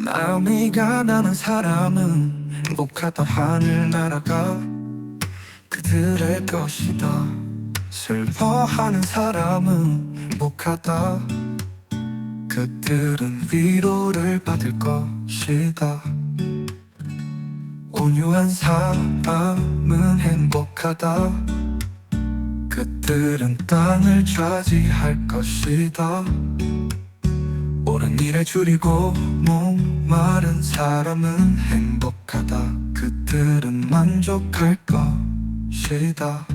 마음이 가난한 사람은 행복하다. 하늘 날아가 그들의 것이다. 슬퍼하는 사람은 행복하다. 그들은 위로를 받을 것이다. 온유한 사람은 행복하다. 그들은 땅을 차지할 것이다. 옳은 일에 줄이고 목마른 사람은 행복하다. 그들은 만족할 것이다.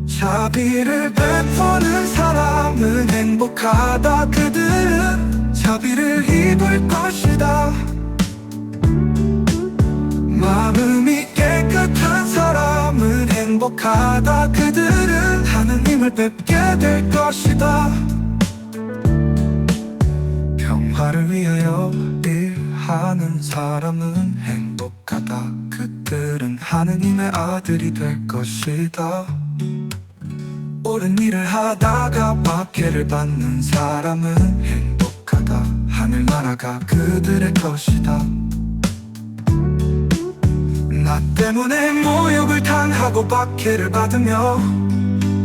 자비를 베푸는 사람은 행복하다. 그들은 자비를 입을 것이다. 마음이 깨끗한 사람은 행복하다. 그들은 하느님을 뵙게 될 것이다. 평화를 위하여 일하는 사람은 행복하다. 그들은 하느님의 아들이 될 것이다. 옳은 일을 하다가 박해를 받는 사람은 행복하다. 하늘나라가 그들의 것이다. 나 때문에 모욕을 당하고 박해를 받으며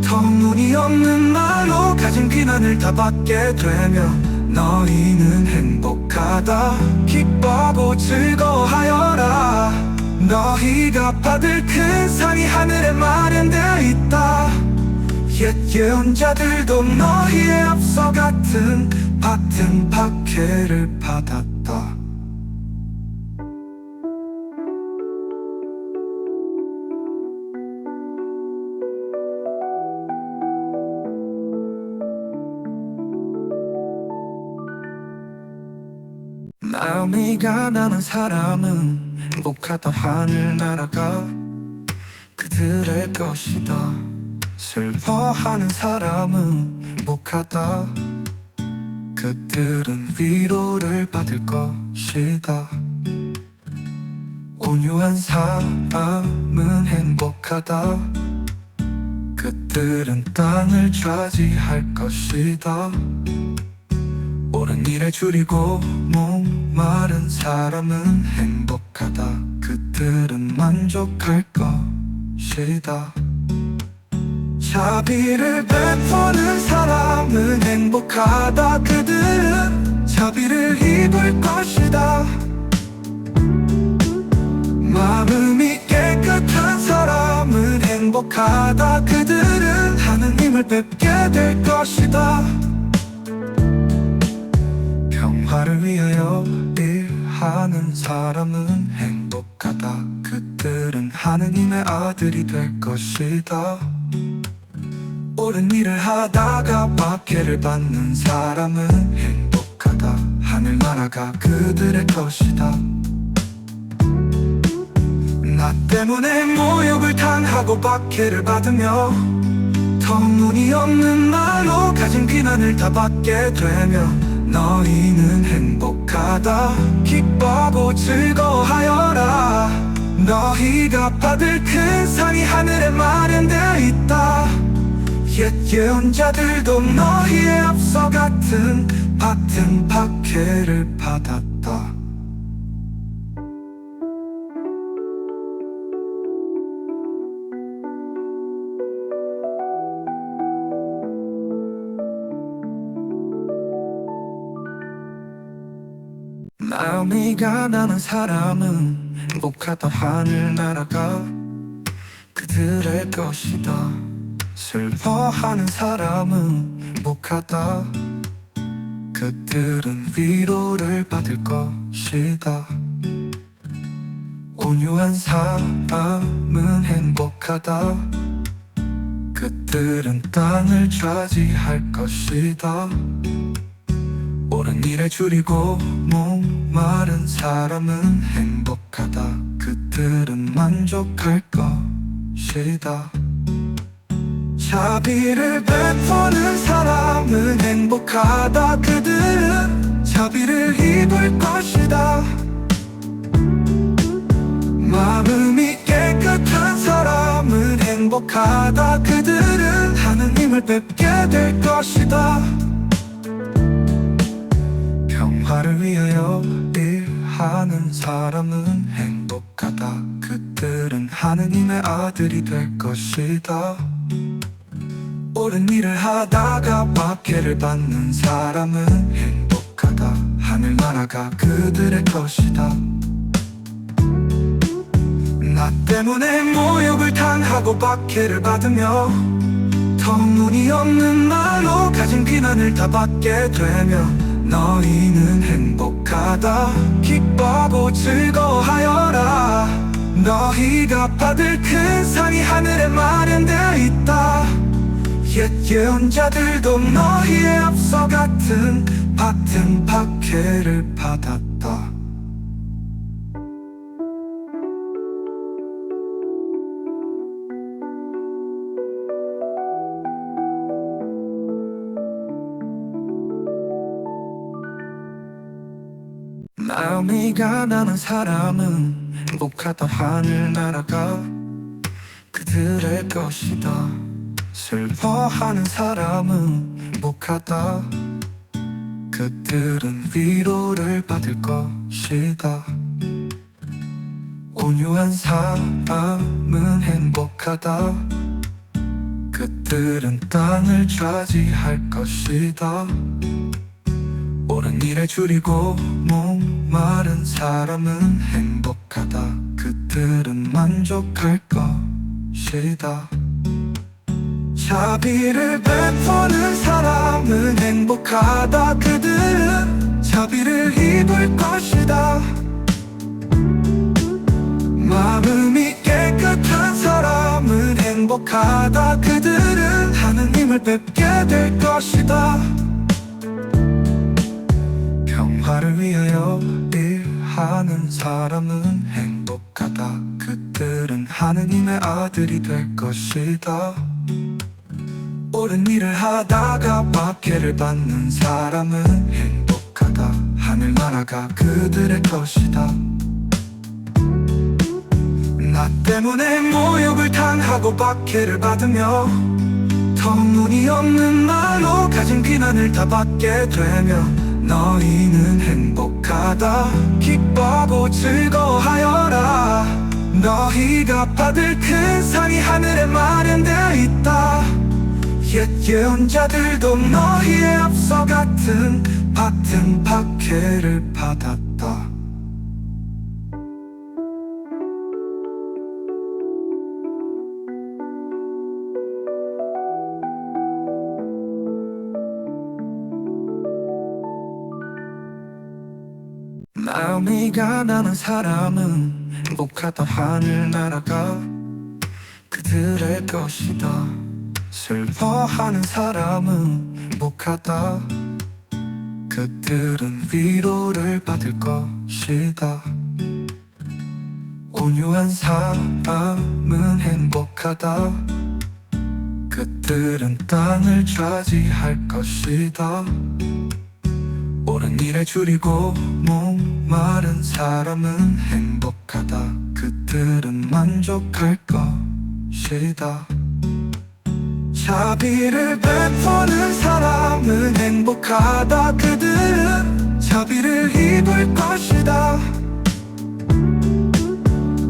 터무니없는 말로 가진 비난을 다 받게 되면 너희는 행복하다. 기뻐하고 즐거워하여라. 너희가 받을 큰 상이 하늘에 마련되어 있다. 옛 예언자들도 너희에 앞서 같은 박해를 받았다. 마음이 가난한 사람은 행복하다. 하늘 날아가 그들의 것이다. 슬퍼하는 사람은 행복하다. 그들은 위로를 받을 것이다. 온유한 사람은 행복하다. 그들은 땅을 차지할 것이다. 옳은 일에 줄이고 목마른 사람은 행복하다. 그들은 만족할 것이다. 자비를 베푸는 사람은 행복하다. 그들은 자비를 입을 것이다. 마음이 깨끗한 사람은 행복하다. 그들은 하느님을 뵙게 될 것이다. 평화를 위하여 일하는 사람은 행복하다. 그들은 하느님의 아들이 될 것이다. 옳은 일을 하다가 박해를 받는 사람은 행복하다. 하늘나라가 그들의 것이다. 나 때문에 모욕을 당하고 박해를 받으며 터무니없는 말로 가진 비난을 다 받게 되면 너희는 행복하다. 기뻐하고 즐거워하여라. 너희가 받을 큰 상이 하늘에 마련되어 있다. 옛 예언자들도 너희에 앞서 같은 박해를 받았다. 마음이 가난한 사람은 행복하다. 하늘 날아가 그들의 것이다. 슬퍼하는 사람은 행복하다. 그들은 위로를 받을 것이다. 온유한 사람은 행복하다. 그들은 땅을 차지할 것이다. 옳은 일에 줄이고 목마른 사람은 행복하다. 그들은 만족할 것이다. 자비를 베푸는 사람은 행복하다. 그들은 자비를 입을 것이다. 마음이 깨끗한 사람은 행복하다. 그들은 하느님을 뵙게 될 것이다. 평화를 위하여 일하는 사람은 행복하다. 그들은 하느님의 아들이 될 것이다. 옳은 일을 하다가 박해를 받는 사람은 행복하다. 하늘나라가 그들의 것이다. 나 때문에 모욕을 당하고 박해를 받으며 터무니없는 말로 가진 비난을 다 받게 되면 너희는 행복하다. 기뻐하고 즐거워하여라. 너희가 받을 큰 상이 하늘에 마련되어 있다. 옛 예언자들도 너희에 앞서 같은 박해를 받았다. 마음이 가난한 사람은 행복하다. 하늘나라가 그들의 것이다. 슬퍼하는 사람은 행복하다. 그들은 위로를 받을 것이다. 온유한 사람은 행복하다. 그들은 땅을 차지할 것이다. 옳은 일에 줄이고 목마른 사람은 행복하다. 그들은 만족할 것이다. 자비를 베푸는 사람은 행복하다. 그들은 자비를 입을 것이다. 마음이 깨끗한 사람은 행복하다. 그들은 하느님을 뵙게 될 것이다. 평화를 위하여 일하는 사람은 행복하다. 그들은 하느님의 아들이 될 것이다. 옳은 일을 하다가 박해를 받는 사람은 행복하다. 하늘나라가 그들의 것이다. 나 때문에 모욕을 당하고 박해를 받으며 터무니없는 말로 가진 비난을 다 받게 되면 너희는 행복하다. 기뻐하고 즐거워하여라. 너희가 받을 큰 상이 하늘에 마련되어 있다. 옛 예언자들도 너희에 앞서 같은 박해를 받았다. 마음이 가난한 사람은 행복하다. 하늘나라가 그들의 것이다. 슬퍼하는 사람은 행복하다. 그들은 위로를 받을 것이다. 온유한 사람은 행복하다. 그들은 땅을 차지할 것이다. 옳은 일에 줄이고 목마른 사람은 행복하다. 그들은 만족할 것이다. 자비를 베푸는 사람은 행복하다. 그들은 자비를 입을 것이다.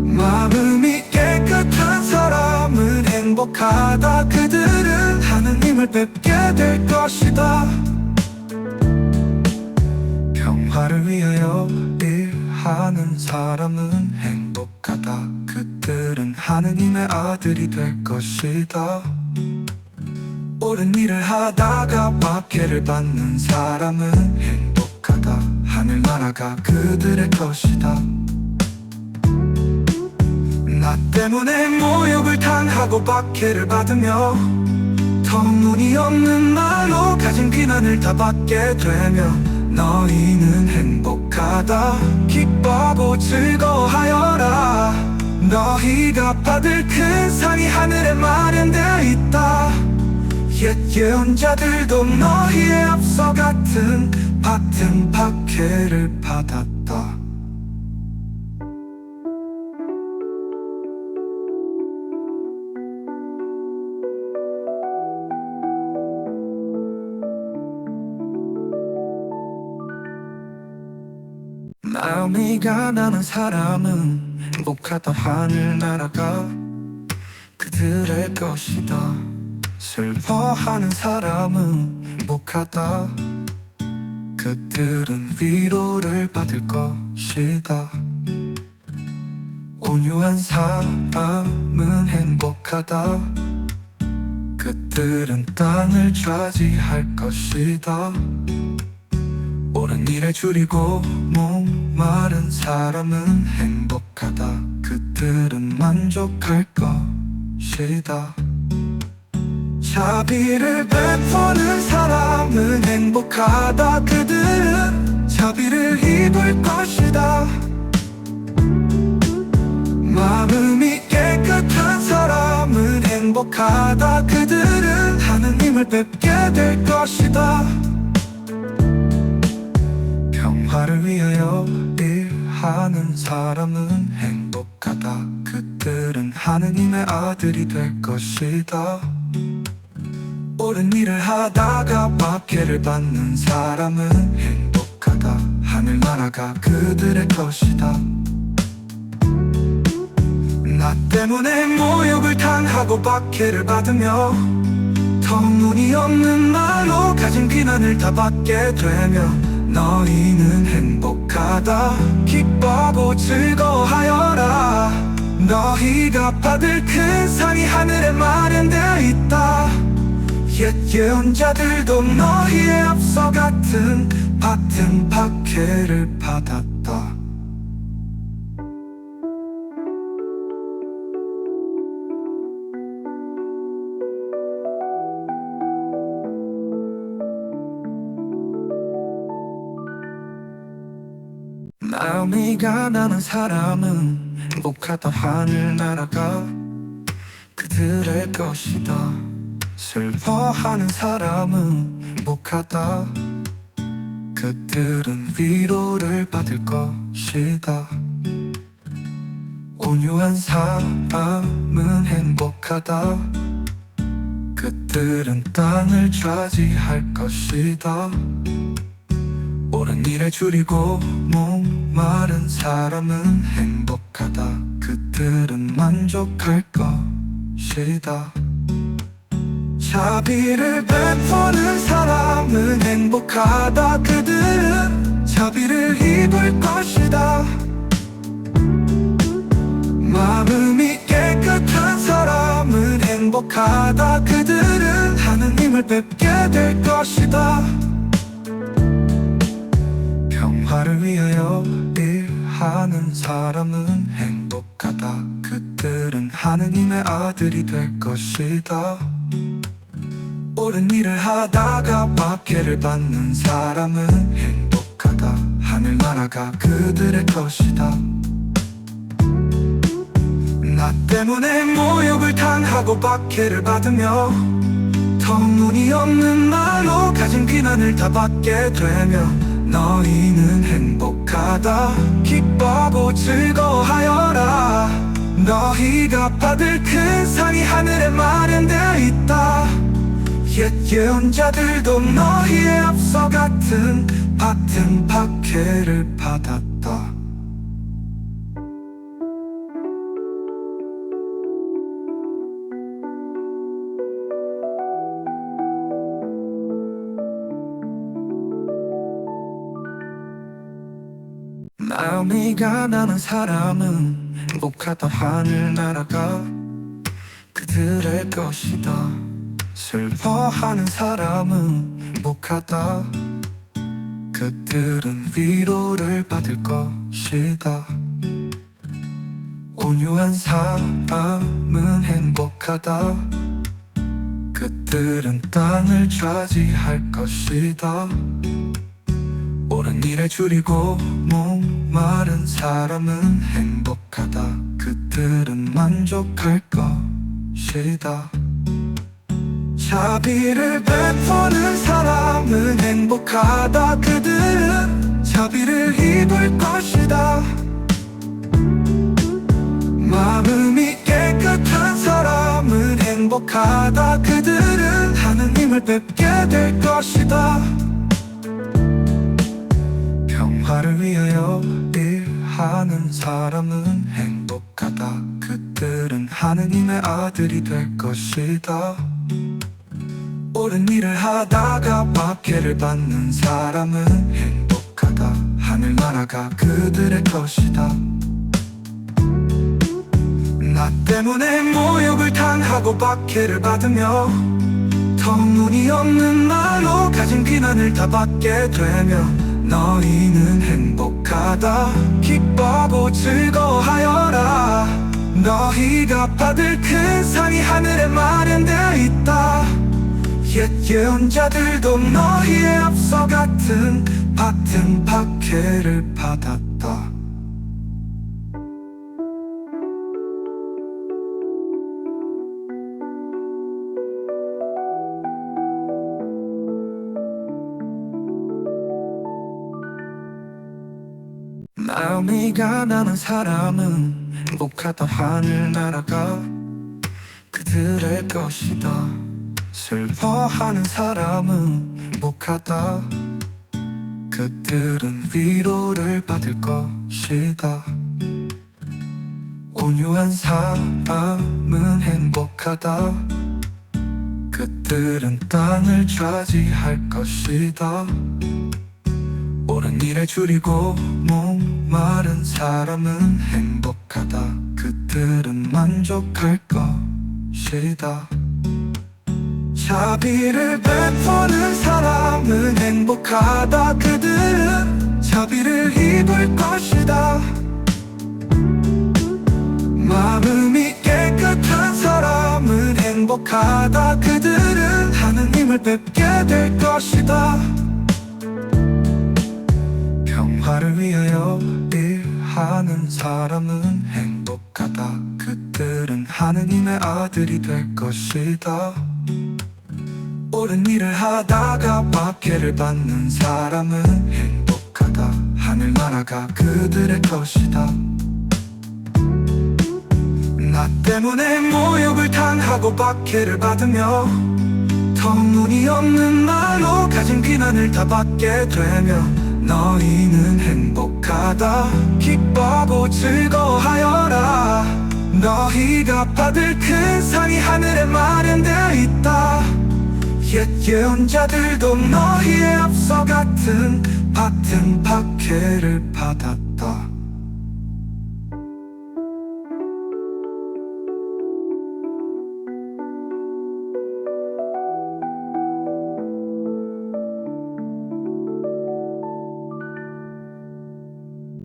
마음이 깨끗한 사람은 행복하다. 그들은 하느님을 뵙게 될 것이다. 평화를 위하여 일하는 사람은 행복하다. 그들은 하느님의 아들이 될 것이다. 옳은 일을 하다가 박해를 받는 사람은 행복하다. 하늘나라가 그들의 것이다. 나 때문에 모욕을 당하고 박해를 받으며 터무니없는 말로 가진 비난을 다 받게 되면 너희는 행복하다. 기뻐하고 즐거워하여라. 너희가 받을 큰 상이 하늘에 마련되어 있다. 옛 예언자들도 너희에 앞서 같은 박해를 받았다. 마음이 가난한 사람은 행복하다. 하늘 날아가 그들의 것이다. 슬퍼하는 사람은 행복하다. 그들은 위로를 받을 것이다. 온유한 사람은 행복하다. 그들은 땅을 차지할 것이다. 옳은 일에 줄이고 목마른 사람은 행복하다. 그들은 만족할 것이다. 자비를 베푸는 사람은 행복하다. 그들은 자비를 입을 것이다. 마음이 깨끗한 사람은 행복하다. 그들은 하느님을 뵙게 될 것이다. 평화를 위하여 일하는 사람은 행복하다. 그들은 하느님의 아들이 될 것이다. 옳은 일을 하다가 박해를 받는 사람은 행복하다. 하늘나라가 그들의 것이다. 나 때문에 모욕을 당하고 박해를 받으며 터무니없는 말로 가진 비난을 다 받게 되면 너희는 행복하다. 기뻐하고 즐거워하여라. 너희가 받을 큰 상이 하늘에 마련되어 있다. 옛 예언자들도 너희에 앞서 같은 박해를 받았다. 마음이 가난한 사람은 행복하다. 하늘 날아가 그들의 것이다. 슬퍼하는 사람은 행복하다. 그들은 위로를 받을 것이다. 온유한 사람은 행복하다. 그들은 땅을 차지할 것이다. 옳은 일에 줄이고 목마른 사람은 행복하다. 그들은 만족할 것이다. 자비를 베푸는 사람은 행복하다. 그들은 자비를 입을 것이다. 마음이 깨끗한 사람은 행복하다. 그들은 하느님을 뵙게 될 것이다. 평화를 위하여 일하는 사람은 행복하다. 그들은 하느님의 아들이 될 것이다. 옳은 일을 하다가 박해를 받는 사람은 행복하다. 하늘나라가 그들의 것이다. 나 때문에 모욕을 당하고 박해를 받으며 터무니없는 말로 가진 비난을 다 받게 되면 너희는 행복하다. 기뻐하고 즐거워하여라. 너희가 받을 큰 상이 하늘에 마련되어 있다. 옛 예언자들도 너희에 앞서 같은 박해를 받았다. 마음이 가난한 사람은 행복하다. 하늘 날아가 그들의 것이다. 슬퍼하는 사람은 행복하다. 그들은 위로를 받을 것이다. 온유한 사람은 행복하다. 그들은 땅을 차지할 것이다. 옳은 일에 줄이고 목마른 사람은 행복하다. 그들은 만족할 것이다. 자비를 베푸는 사람은 행복하다. 그들은 자비를 입을 것이다. 마음이 깨끗한 사람은 행복하다. 그들은 하느님을 뵙게 될 것이다. 평화를 위하여 일하는 사람은 행복하다. 그들은 하느님의 아들이 될 것이다. 옳은 일을 하다가 박해를 받는 사람은 행복하다. 하늘나라가 그들의 것이다. 나 때문에 모욕을 당하고 박해를 받으며 터무니없는 말로 가진 비난을 다 받게 되며 너희는 행복하다. 기뻐하고 즐거워하여라. 너희가 받을 큰 상이 하늘에 마련되어 있다. 옛 예언자들도 너희에 앞서 같은 박해를 받았다. 마음이 가난한 사람은 행복하다. 하늘나라가 그들의 것이다. 슬퍼하는 사람은 행복하다. 그들은 위로를 받을 것이다. 온유한 사람은 행복하다. 그들은 땅을 차지할 것이다. 옳은 일에 줄이고 목마른 사람은 행복하다. 그들은 만족할 것이다. 자비를 베푸는 사람은 행복하다. 그들은 자비를 입을 것이다. 마음이 깨끗한 사람은 행복하다. 그들은 하느님을 뵙게 될 것이다. 평화를 위하여 일하는 사람은 행복하다. 그들은 하느님의 아들이 될 것이다. 옳은 일을 하다가 박해를 받는 사람은 행복하다. 하늘나라가 그들의 것이다. 나 때문에 모욕을 당하고 박해를 받으며 터무니없는 말로 가진 비난을 다 받게 되며 너희는 행복하다. 기뻐하고 즐거워하여라. 너희가 받을 큰 상이 하늘에 마련되어 있다. 옛 예언자들도 너희에 앞서 같은 박해를 받았다.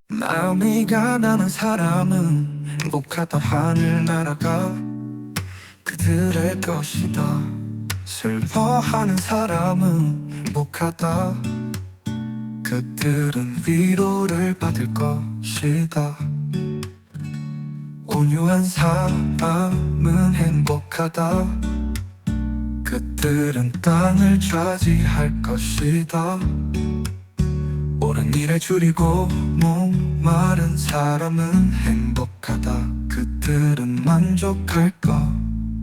마음이 가난한 사람은 행복하다. 하늘나라가 그들의 것이다. 슬퍼하는 사람은 행복하다. 그들은 위로를 받을 것이다. 온유한 사람은 행복하다. 그들은 땅을 차지할 것이다. 옳은 일에 줄이고 목마른 사람은 행복하다. 그들은 만족할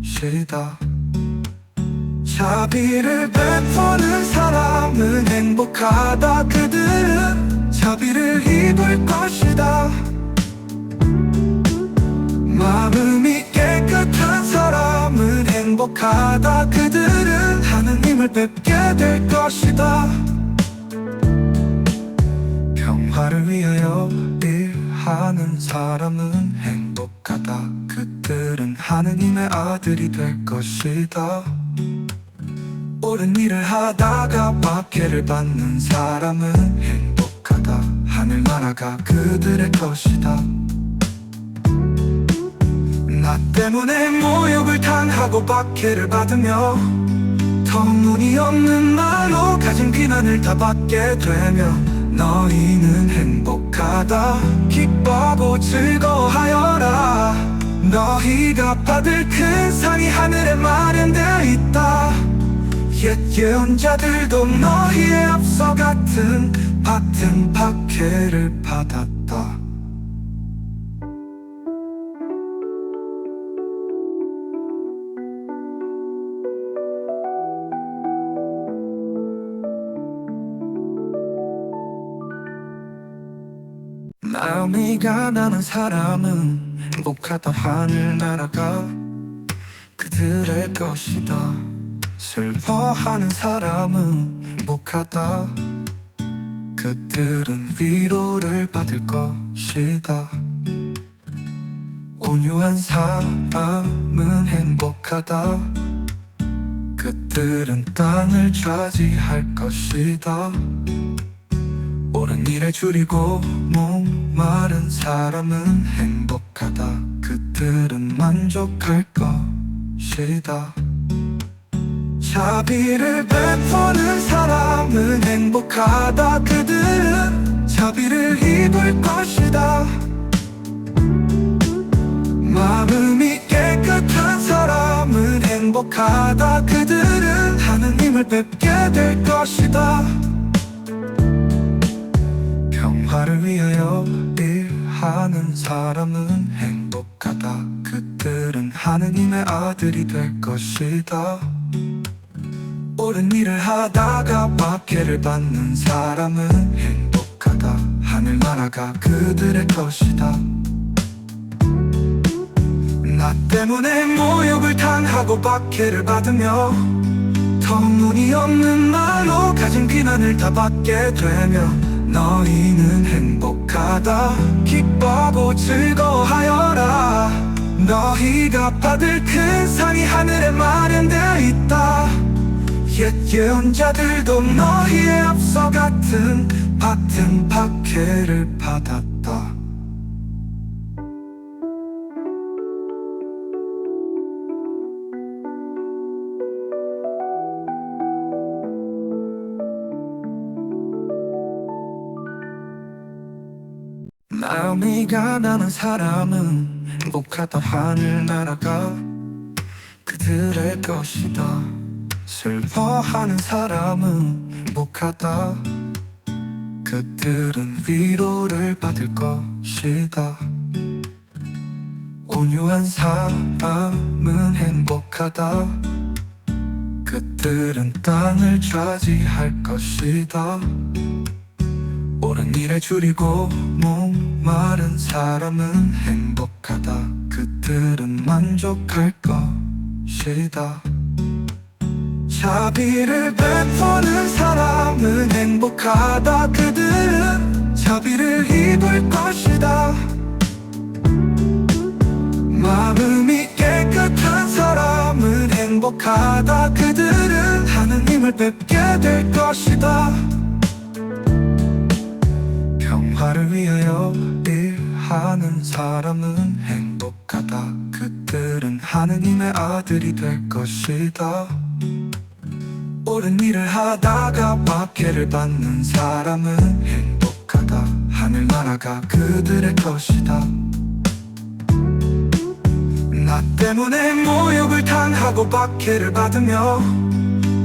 것이다. 자비를 베푸는 사람은 행복하다. 그들은 자비를 입을 것이다. 마음이 깨끗한 사람은 행복하다. 그들은 하느님을 뵙게 될 것이다. 평화를 위하여 일하는 사람은 행복하다. 그들은 하느님의 아들이 될 것이다. 옳은 일을 하다가 박해를 받는 사람은 행복하다. 하늘나라가 그들의 것이다. 나 때문에 모욕을 당하고 박해를 받으며 터무니없는 말로 가진 비난을 다 받게 되며 너희는 행복하다. 기뻐하고 즐거워하여라. 너희가 받을 큰 상이 하늘에 마련되어 있다. 옛 예언자들도 너희에 앞서 같은 박해를 받았다. 마음이 가난한 사람은 행복하다. 하늘 날아가 그들의 것이다. 슬퍼하는 사람은 행복하다. 그들은 위로를 받을 것이다. 온유한 사람은 행복하다. 그들은 땅을 차지할 것이다. 옳은 일에 줄이고 목마른 사람은 행복하다. 그들은 만족할 것이다. 자비를 베푸는 사람은 행복하다. 그들은 자비를 입을 것이다. 마음이 깨끗한 사람은 행복하다. 그들은 하느님을 뵙게 될 것이다. 평화를 위하여 일하는 사람은 행복하다. 그들은 하느님의 아들이 될 것이다. 옳은 일을 하다가 박해를 받는 사람은 행복하다. 하늘나라가 그들의 것이다. 나 때문에 모욕을 당하고 박해를 받으며 터무니없는 말로 가진 비난을 다 받게 되며 너희는 행복하다. 기뻐하고 즐거워하여라. 너희가 받을 큰 상이 하늘에 마련되어 있다. 옛 예언자들도 너희에 앞서 같은 박해를 받았다. 마음이 가난한 사람은 행복하다. 하늘 날아가 그들의 것이다. 슬퍼하는 사람은 행복하다. 그들은 위로를 받을 것이다. 온유한 사람은 행복하다. 그들은 땅을 차지할 것이다. 옳은 일에 줄이고 목마른 사람은 행복하다. 그들은 만족할 것이다. 자비를 베푸는 사람은 행복하다. 그들은 자비를 입을 것이다. 마음이 깨끗한 사람은 행복하다. 그들은 하느님을 뵙게 될 것이다. 평화를 위하여 일하는 사람은 행복하다. 그들은 하느님의 아들이 될 것이다. 옳은 일을 하다가 박해를 받는 사람은 행복하다. 하늘나라가 그들의 것이다. 나 때문에 모욕을 당하고 박해를 받으며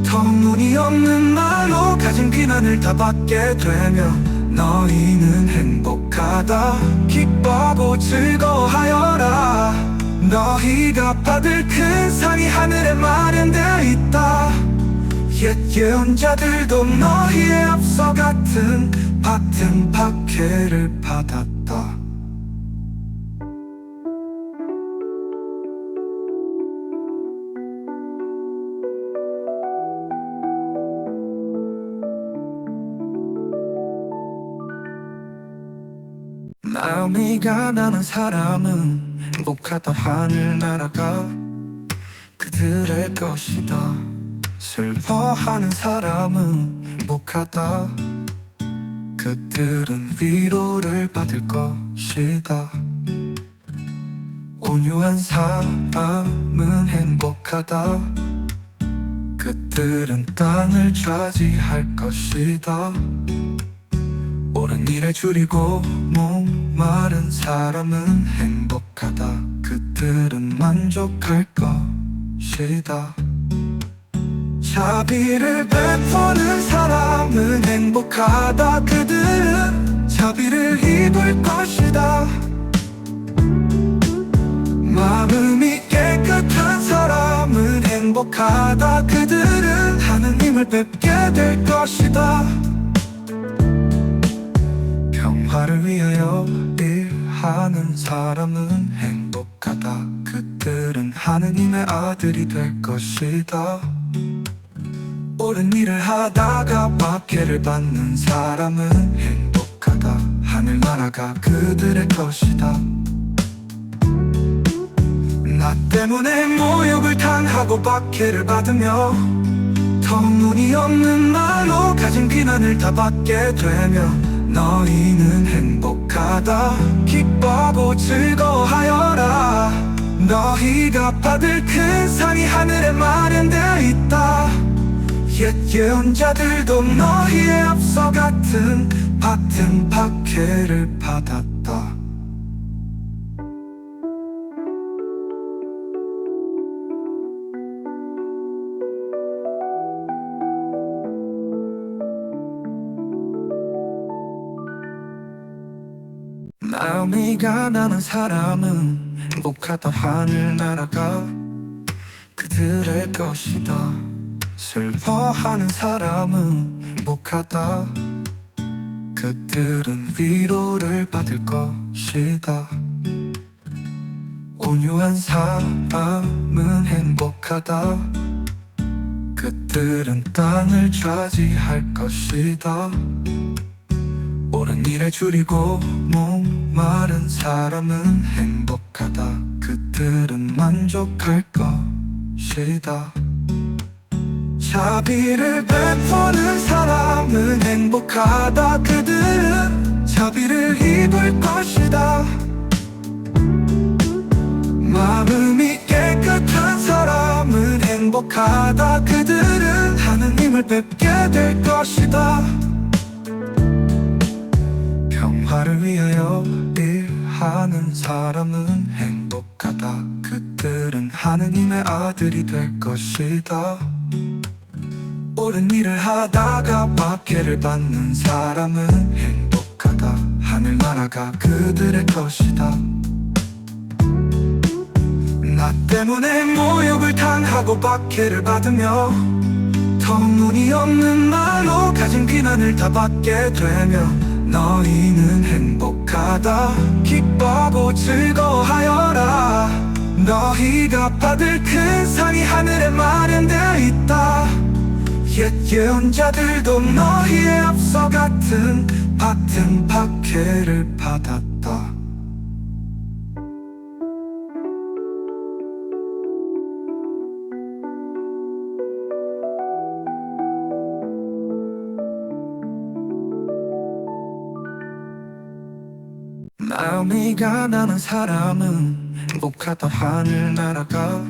터무니없는 말로 가진 비난을 다 받게 되며 너희는 행복하다. 기뻐하고 즐거워하여라. 너희가 받을 큰 상이 하늘에 마련되어 있다. 옛 예언자들도 너희에 앞서 같은 박해를 받았다. 마음이 가난한 사람은 행복하다. 하늘 날아가 그들의 것이다. 슬퍼하는 사람은 행복하다. 그들은 위로를 받을 것이다. 온유한 사람은 행복하다. 그들은 땅을 차지할 것이다. 옳은 일에 줄이고 목마른 사람은 행복하다. 그들은 만족할 것이다. 자비를 베푸는 사람은 행복하다. 그들은 자비를 입을 것이다. 마음이 깨끗한 사람은 행복하다. 그들은 하느님을 뵙게 될 것이다. 평화를 위하여 일하는 사람은 행복하다. 그들은 하느님의 아들이 될 것이다. 옳은 일을 하다가 박해를 받는 사람은 행복하다. 하늘나라가 그들의 것이다. 나 때문에 모욕을 당하고 박해를 받으며 터무니없는 말로 가진 비난을 다 받게 되면 너희는 행복하다. 기뻐하고 즐거워하여라. 너희가 받을 큰 상이 하늘에 마련되어 있다. 옛 예언자들도 너희에 앞서 같은 박해를 받았다. 마음이 가난한 사람은 행복하다. 하늘나라가 그들의 것이다. 슬퍼하는 사람은 행복하다. 그들은 위로를 받을 것이다. 온유한 사람은 행복하다. 그들은 땅을 차지할 것이다. 옳은 일에 줄이고 목마른 사람은 행복하다. 그들은 만족할 것이다. 자비를 베푸는 사람은 행복하다. 그들은 자비를 입을 것이다. 마음이 깨끗한 사람은 행복하다. 그들은 하느님을 뵙게 될 것이다. 평화를 위하여 일하는 사람은 행복하다. 그들은 하느님의 아들이 될 것이다. 옳은 일을 하다가 박해를 받는 사람은 행복하다. 하늘나라가 그들의 것이다. 나 때문에 모욕을 당하고 박해를 받으며 터무니없는 말로 가진 비난을 다 받게 되면 너희는 행복하다. 기뻐하고 즐거워하여라. 너희가 받을 큰 상이 하늘에 마련되어 있다. 옛 예언자들도 너희에 앞서 같은 박해를 받았다. 마음이 가난한 사람은 행복하다. 하늘나라가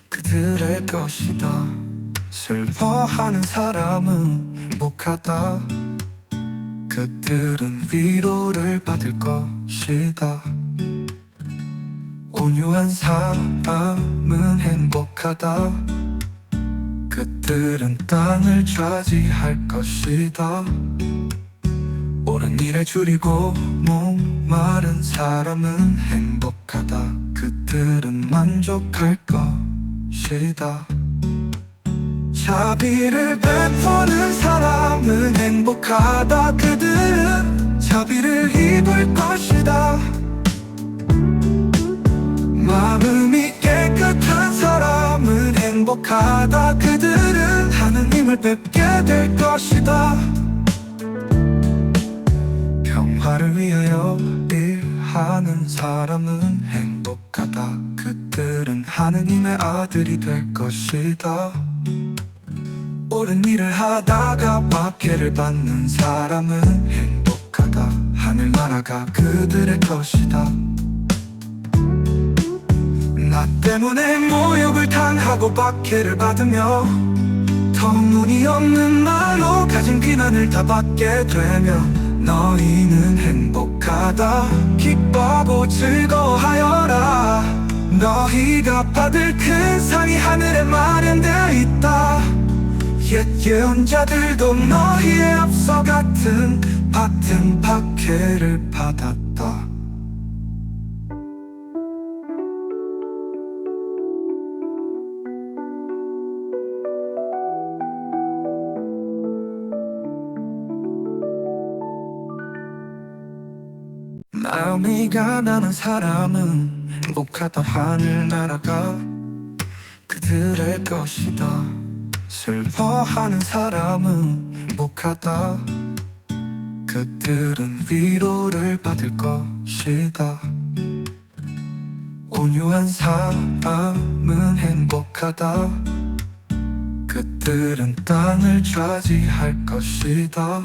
그들의 것이다. 슬퍼하는 사람은 행복하다. 그들은 위로를 받을 것이다. 온유한 사람은 행복하다. 그들은 땅을 차지할 것이다. 옳은 일에 줄이고 목마른 사람은 행복하다. 그들은 만족할 것이다. 자비를 베푸는 사람은 행복하다. 그들은 자비를 입을 것이다. 마음이 깨끗한 사람은 행복하다. 그들은 하느님을 뵙게 될 것이다. 평화를 위하여 일하는 사람은 행복하다. 그들은 하느님의 아들이 될 것이다. 옳은 일을 하다가 박해를 받는 사람은 행복하다. 하늘나라가 그들의 것이다. 나 때문에 모욕을 당하고 박해를 받으며 터무니없는 말로 가진 비난을 다 받게 되면 너희는 행복하다. 기뻐하고 즐거워하여라. 너희가 받을 큰 상이 하늘에 마련되어 있다. 옛 예언자들도 너희에 앞서 같은 박해를 받았다. 마음이 가난한 사람은 행복하다. 하늘 날아가 그들의 것이다. 슬퍼하는 사람은 행복하다. 그들은 위로를 받을 것이다. 온유한 사람은 행복하다. 그들은 땅을 차지할 것이다.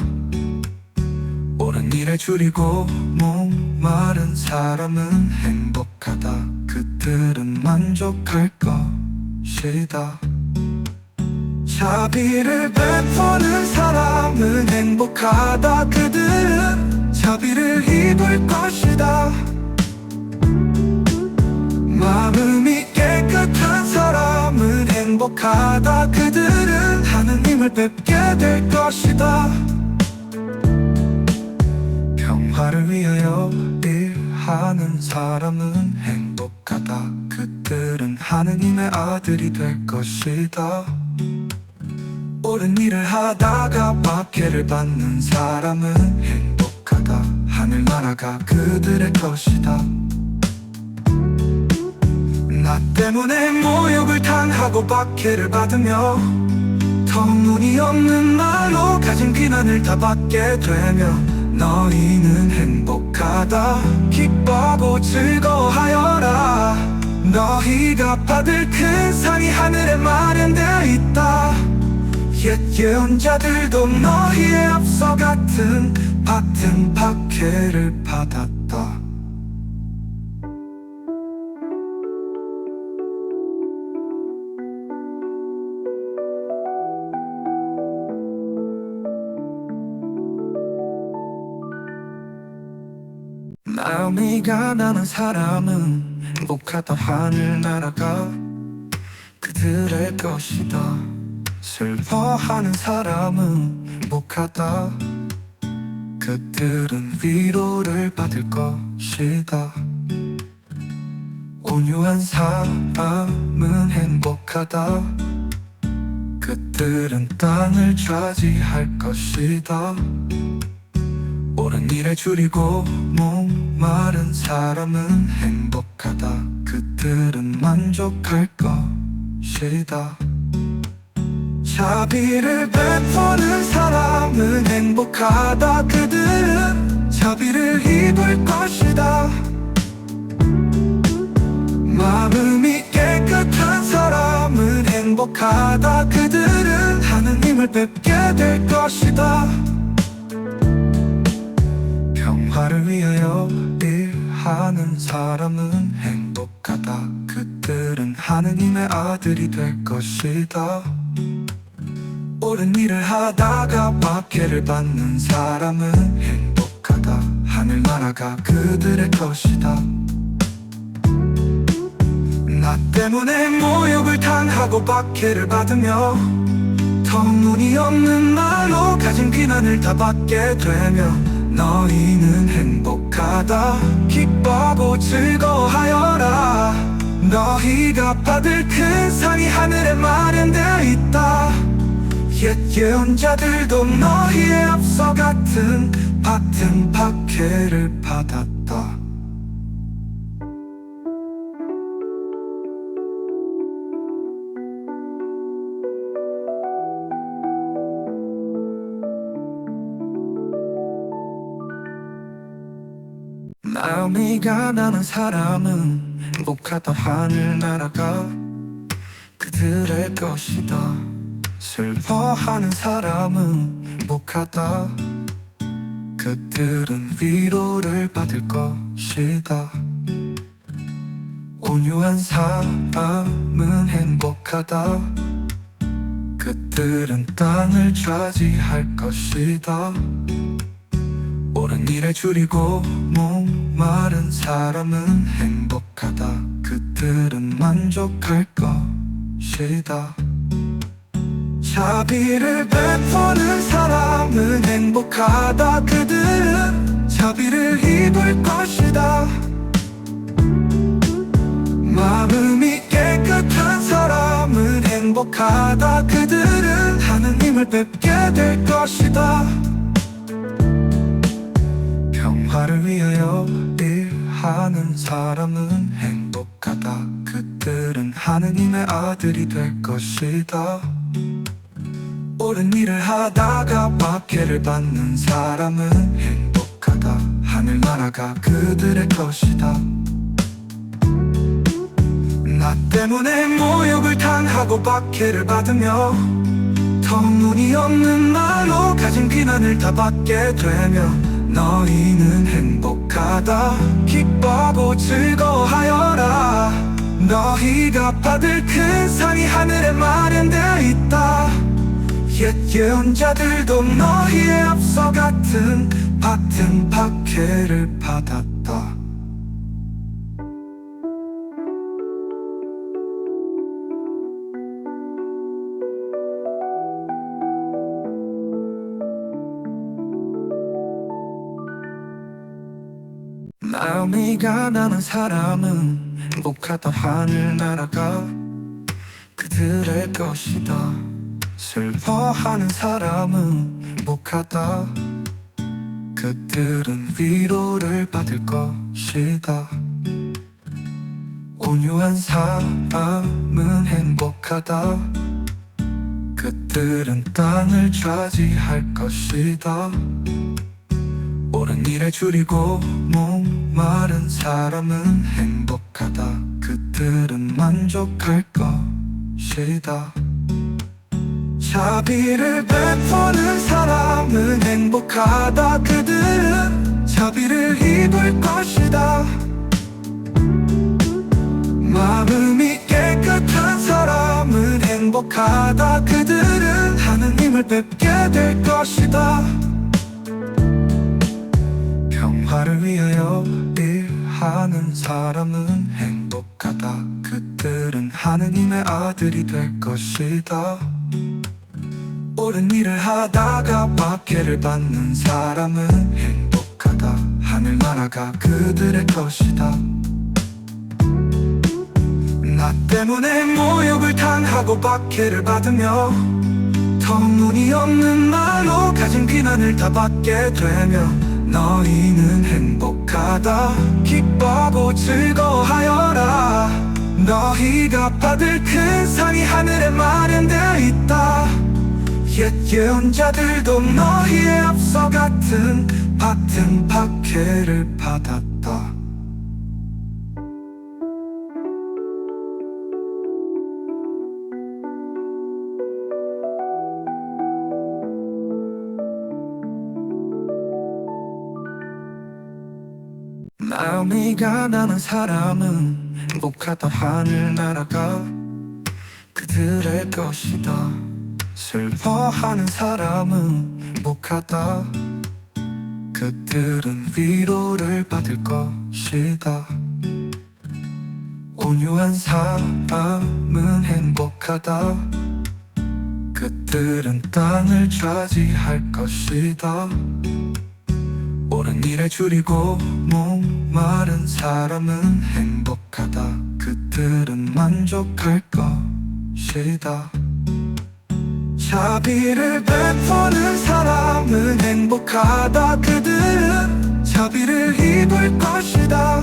옳은 일에 줄이고 목마른 사람은 행복하다. 그들은 만족할 것이다. 자비를 베푸는 사람은 행복하다. 그들은 자비를 입을 것이다. 마음이 깨끗한 사람은 행복하다. 그들은 하느님을 뵙게 될 것이다. 평화를 위하여 일하는 사람은 행복하다. 그들은 하느님의 아들이 될 것이다. 옳은 일을 하다가 박해를 받는 사람은 행복하다. 하늘나라가 그들의 것이다. 나 때문에 모욕을 당하고 박해를 받으며 터무니없는 말로 가진 비난을 다 받게 되면 너희는 행복하다. 기뻐하고 즐거워하여라. 너희가 받을 큰 상이 하늘에 마련되어 있다. 옛 예언자들도 너희에 앞서 같은 박해를 받았다. 마음이 가난한 사람은 행복하다. 하늘 날아가 그들의 것이다. 슬퍼하는 사람은 행복하다. 그들은 위로를 받을 것이다. 온유한 사람은 행복하다. 그들은 땅을 차지할 것이다. 옳은 일에 줄이고 목마른 사람은 행복하다. 그들은 만족할 것이다. 자비를 베푸는 사람은 행복하다. 그들은 자비를 입을 것이다. 마음이 깨끗한 사람은 행복하다. 그들은 하느님을 뵙게 될 것이다. 평화를 위하여 일하는 사람은 행복하다. 그들은 하느님의 아들이 될 것이다. 옳은 일을 하다가 박해를 받는 사람은 행복하다. 하늘나라가 그들의 것이다. 나 때문에 모욕을 당하고 박해를 받으며 터무니없는 말로 가진 비난을 다 받게 되면 너희는 행복하다. 기뻐하고 즐거워하여라. 너희가 받을 큰 상이 하늘에 마련되어 있다. 옛 예언자들도 너희에 앞서 같은 박해를 받았다. 마음이 가난한 사람은 행복하다. 하늘 날아가 그들의 것이다. 슬퍼하는 사람은 행복하다. 그들은 위로를 받을 것이다. 온유한 사람은 행복하다. 그들은 땅을 차지할 것이다. 옳은 일에 줄이고 목마른 사람은 행복하다. 그들은 만족할 것이다. 자비를 베푸는 사람은 행복하다. 그들은 자비를 입을 것이다. 마음이 깨끗한 사람은 행복하다. 그들은 하느님을 뵙게 될 것이다. 평화를 위하여 일하는 사람은 행복하다. 그들은 하느님의 아들이 될 것이다. 옳은 일을 하다가 박해를 받는 사람은 행복하다. 하늘나라가 그들의 것이다. 나 때문에 모욕을 당하고 박해를 받으며 터무니없는 말로 가진 비난을 다 받게 되며 너희는 행복하다. 기뻐하고 즐거워하여라. 너희가 받을 큰 상이 하늘에 마련되어 있다. 옛 예언자들도 너희에 앞서 같은 박해를 받았다. 마음이 가난한 사람은 행복하다. 하늘나라가 그들의 것이다. 슬퍼하는 사람은 행복하다. 그들은 위로를 받을 것이다. 온유한 사람은 행복하다. 그들은 땅을 차지할 것이다. 옳은 일에 줄이고 목마른 사람은 행복하다. 그들은 만족할 것이다. 자비를 베푸는 사람은 행복하다. 그들은 자비를 입을 것이다. 마음이 깨끗한 사람은 행복하다. 그들은 하느님을 뵙게 될 것이다. 평화를 위하여 일하는 사람은 행복하다. 그들은 하느님의 아들이 될 것이다. 옳은 일을 하다가 박해를 받는 사람은 행복하다. 하늘나라가 그들의 것이다. 나 때문에 모욕을 당하고 박해를 받으며 터무니없는 말로 가진 비난을 다 받게 되며 너희는 행복하다. 기뻐하고 즐거워하여라. 너희가 받을 큰 상이 하늘에 마련되어 있다. 옛 예언자들도 너희에 앞서 같은 박해를 받았다. 마음이 가난한 사람은 행복하다. 하늘나라가 그들의 것이다. 슬퍼하는 사람은 행복하다. 그들은 위로를 받을 것이다. 온유한 사람은 행복하다. 그들은 땅을 차지할 것이다. 옳은 일에 줄이고 목마른 사람은 행복하다. 그들은 만족할 것이다. 자비를 베푸는 사람은 행복하다. 그들은 자비를 입을 것이다.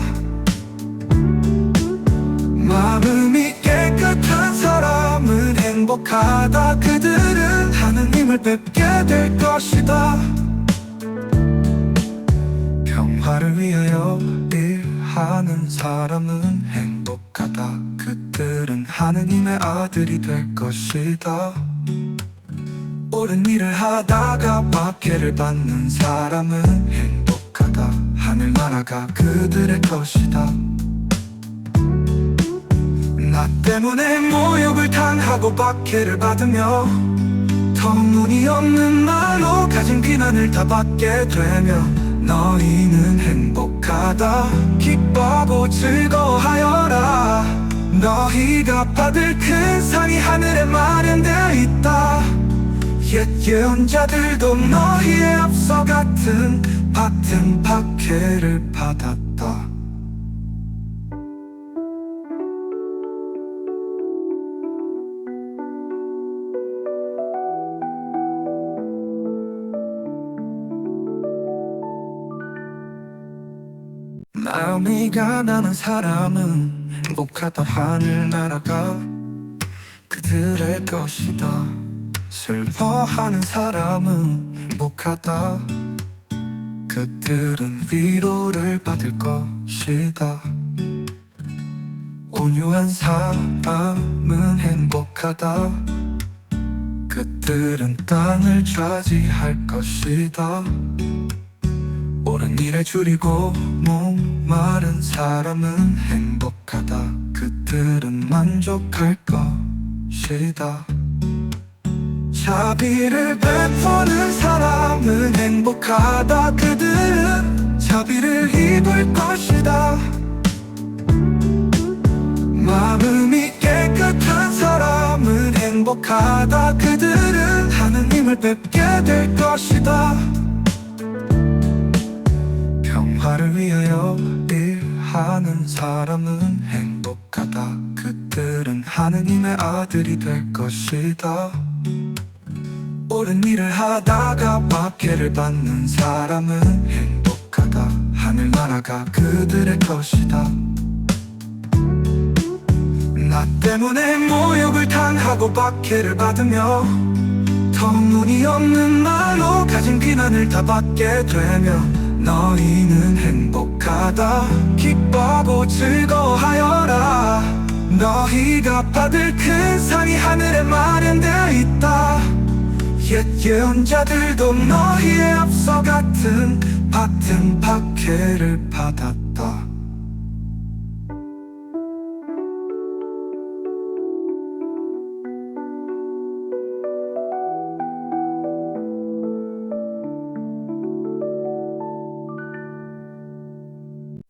마음이 깨끗한 사람은 행복하다. 그들은 하느님을 뵙게 될 것이다. 평화를 위하여 일하는 사람은 행복하다. 그들은 하느님의 아들이 될 것이다. 옳은 일을 하다가 박해를 받는 사람은 행복하다. 하늘나라가 그들의 것이다. 나 때문에 모욕을 당하고 박해를 받으며 터무니없는 말로 가진 비난을 다 받게 되며 너희는 행복하다. 기뻐하고 즐거워하여라. 너희가 받을 큰 상이 하늘에 마련되어 있다. 옛 예언자들도 너희에 앞서 같은 박해를 받았다. 마음이 가난한 사람은 행복하다. 하늘 날아가 그들의 것이다. 슬퍼하는 사람은 행복하다. 그들은 위로를 받을 것이다. 온유한 사람은 행복하다. 그들은 땅을 차지할 것이다. 옳은 일에 줄이고 목마른 사람은 행복하다. 그들은 만족할 것이다. 자비를 베푸는 사람은 행복하다. 그들은 자비를 입을 것이다. 마음이 깨끗한 사람은 행복하다. 그들은 하느님을 뵙게 될 것이다. 평화를 위하여 일하는 사람은 행복하다. 그들은 하느님의 아들이 될 것이다. 옳은 일을 하다가 박해를 받는 사람은 행복하다. 하늘나라가 그들의 것이다. 나 때문에 모욕을 당하고 박해를 받으며 터무니없는 말로 가진 비난을 다 받게 되면 너희는 행복하다. 기뻐하고 즐거워하여라. 너희가 받을 큰 상이 하늘에 마련되어 있다. 옛 예언자들도 너희에 앞서 같은 박해를 받았다.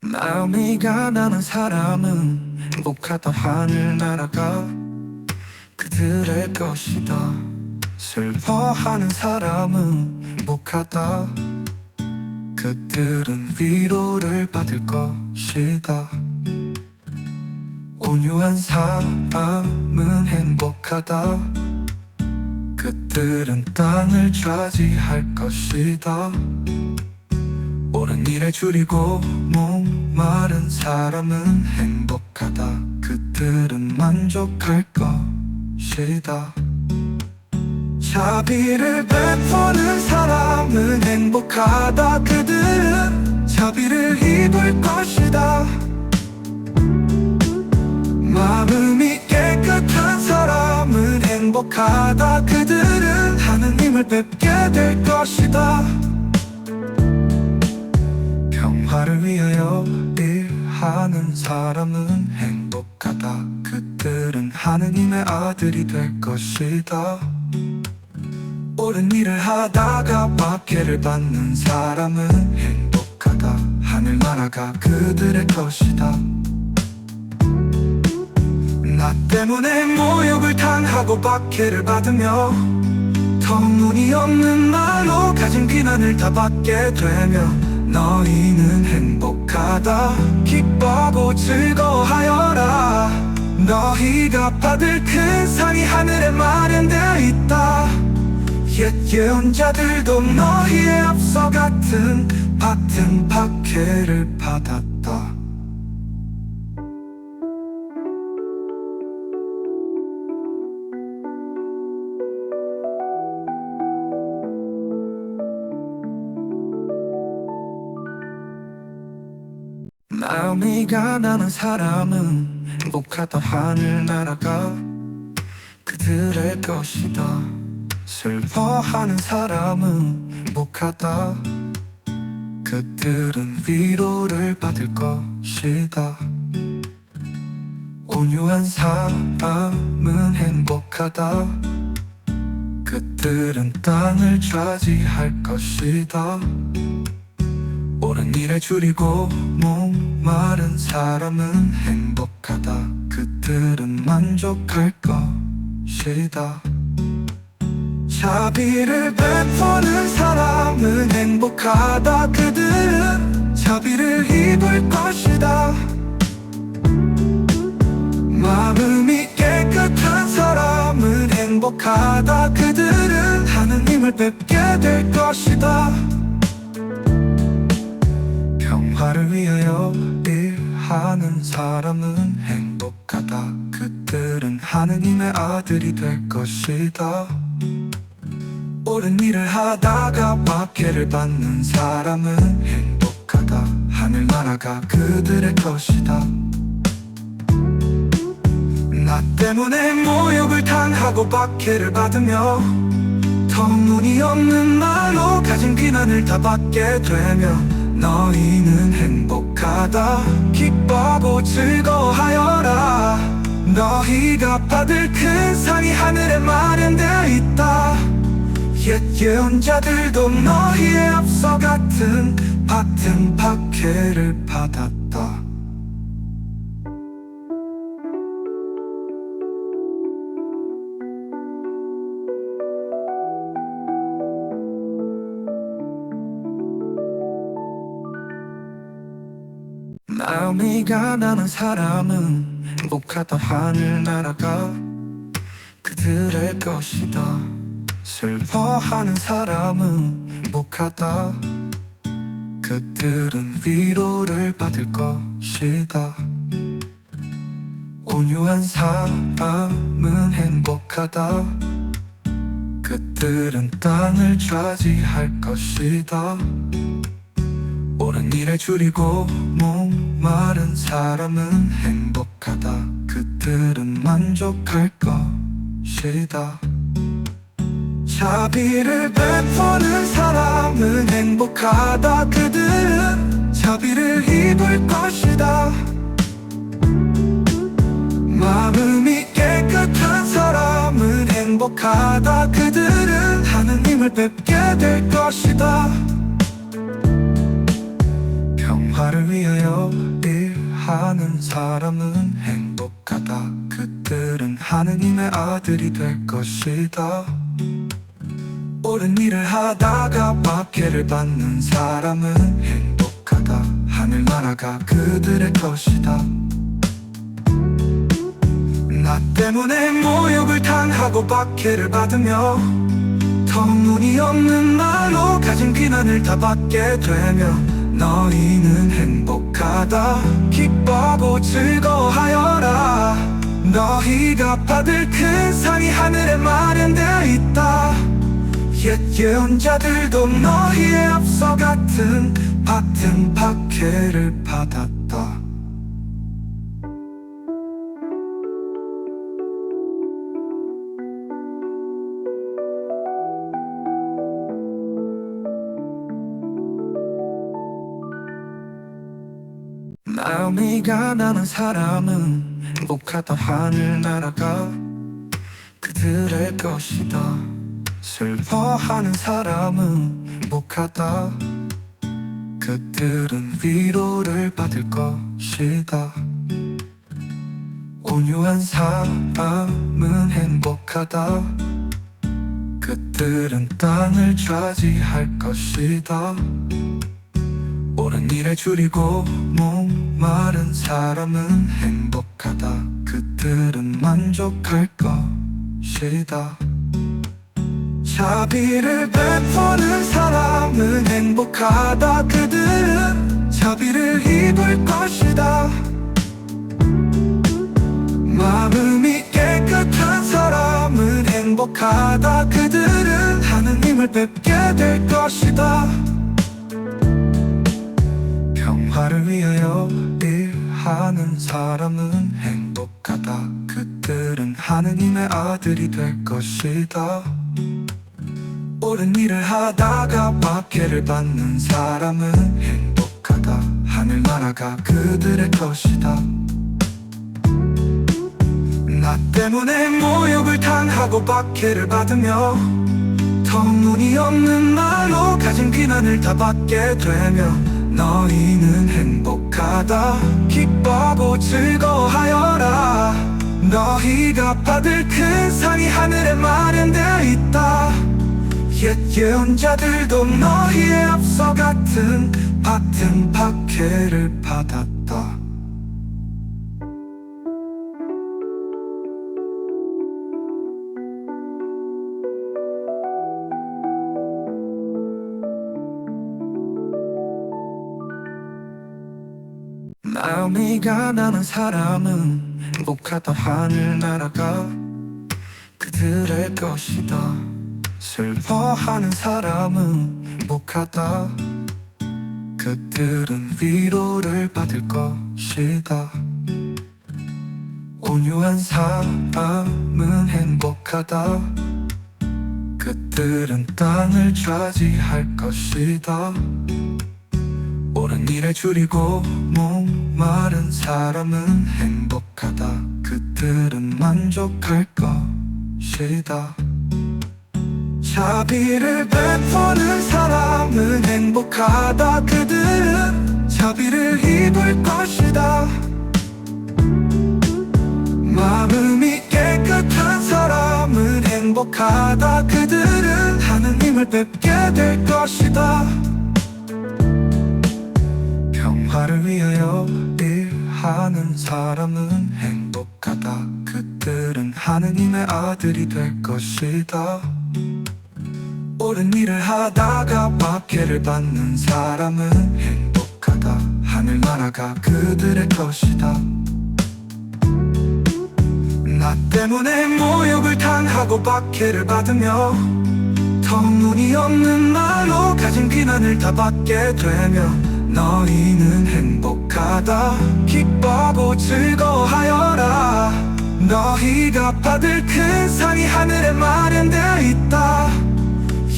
마음이 가난한 사람은 행복하다. 하늘 날아가 그들의 것이다. 슬퍼하는 사람은 행복하다. 그들은 위로를 받을 것이다. 온유한 사람은 행복하다. 그들은 땅을 차지할 것이다. 옳은 일에 줄이고 목마른 사람은 행복하다. 그들은 만족할 것이다. 자비를 베푸는 사람은 행복하다. 그들은 자비를 입을 것이다. 마음이 깨끗한 사람은 행복하다. 그들은 하느님을 뵙게 될 것이다. 평화를 위하여 일하는 사람은 행복하다. 그들은 하느님의 아들이 될 것이다. 옳은 일을 하다가 박해를 받는 사람은 행복하다. 하늘나라가 그들의 것이다. 나 때문에 모욕을 당하고 박해를 받으며 터무니없는 말로 가진 비난을 다 받게 되면 너희는 행복하다. 기뻐하고 즐거워하여라. 너희가 받을 큰 상이 하늘에 마련되어 있다. 옛 예언자들도 너희에 앞서 같은 박해를 받았다. 마음이 가난한 사람은 행복하다. 하늘 날아가 그들의 것이다. 슬퍼하는 사람은 행복하다. 그들은 위로를 받을 것이다. 온유한 사람은 행복하다. 그들은 땅을 차지할 것이다. 옳은 일에 줄이고 목마른 사람은 행복하다. 그들은 만족할 것이다. 자비를 베푸는 사람은 행복하다. 그들은 자비를 입을 것이다. 마음이 깨끗한 사람은 행복하다. 그들은 하느님을 뵙게 될 것이다. 평화를 위하여 일하는 사람은 행복하다. 그들은 하느님의 아들이 될 것이다. 옳은 일을 하다가 박해를 받는 사람은 행복하다. 하늘나라가 그들의 것이다. 나 때문에 모욕을 당하고 박해를 받으며 터무니없는 말로 가진 비난을 다 받게 되면 너희는 행복하다. 기뻐하고 즐거워하여라. 너희가 받을 큰 상이 하늘에 마련되어 있다. 옛 예언자들도 너희에 앞서 같은 박해를 받았다. 마음이 가난한 사람은 행복하다. 하늘나라가 그들의 것이다. 슬퍼하는 사람은 행복하다. 그들은 위로를 받을 것이다. 온유한 사람은 행복하다. 그들은 땅을 차지할 것이다. 옳은 일에 줄이고 목마른 사람은 행복하다. 그들은 만족할 것이다. 자비를 베푸는 사람은 행복하다. 그들은 자비를 입을 것이다. 마음이 깨끗한 사람은 행복하다. 그들은 하느님을 뵙게 될 것이다. 평화를 위하여 일하는 사람은 행복하다. 그들은 하느님의 아들이 될 것이다. 옳은 일을 하다가 박해를 받는 사람은 행복하다. 하늘나라가 그들의 것이다. 나 때문에 모욕을 당하고 박해를 받으며 터무니없는 말로 가진 비난을 다 받게 되면 너희는 행복하다. 기뻐하고 즐거워하여라. 너희가 받을 큰 상이 하늘에 마련되어 있다. 옛 예언자들도 너희에 앞서 같은 박해를 받았다. 마음이 가난한 사람은 행복하다. 하늘나라가 그들의 것이다. 슬퍼하는 사람은 행복하다. 그들은 위로를 받을 것이다. 온유한 사람은 행복하다. 그들은 땅을 차지할 것이다. 옳은 일에 줄이고 목마른 사람은 행복하다. 그들은 만족할 것이다. 자비를 베푸는 사람은 행복하다. 그들은 자비를 입을 것이다. 마음이 깨끗한 사람은 행복하다. 그들은 하느님을 뵙게 될 것이다. 평화를 위하여 일하는 사람은 행복하다. 그들은 하느님의 아들이 될 것이다. 옳은 일을 하다가 박해를 받는 사람은 행복하다. 하늘나라가 그들의 것이다. 나 때문에 모욕을 당하고 박해를 받으며 터무니없는 말로 가진 비난을 다 받게 되면 너희는 행복하다. 기뻐하고 즐거워하여라. 너희가 받을 큰 상이 하늘에 마련되어 있다. 옛 예언자들도 너희에 앞서 같은 박해를 받았다. 마음이 가난한 사람은 행복하다 하늘 날아가 그들의 것이다. 슬퍼하는 사람은 행복하다. 그들은 위로를 받을 것이다. 온유한 사람은 행복하다. 그들은 땅을 차지할 것이다. 옳은 일에 줄이고 목마른 사람은 행복하다. 그들은 만족할 것이다. 자비를 베푸는 사람은 행복하다. 그들은 자비를 입을 것이다. 마음이 깨끗한 사람은 행복하다. 그들은 하느님을 뵙게 될 것이다. 평화를 위하여 일하는 사람은 행복하다. 그들은 하느님의 아들이 될 것이다. 옳은 일을 하다가 박해를 받는 사람은 행복하다. 하늘나라가 그들의 것이다. 나 때문에 모욕을 당하고 박해를 받으며 터무니없는 말로 가진 비난을 다 받게 되며 너희는 행복하다. 기뻐하고 즐거워하여라. 너희가 받을 큰 상이 하늘에 마련되어 있다.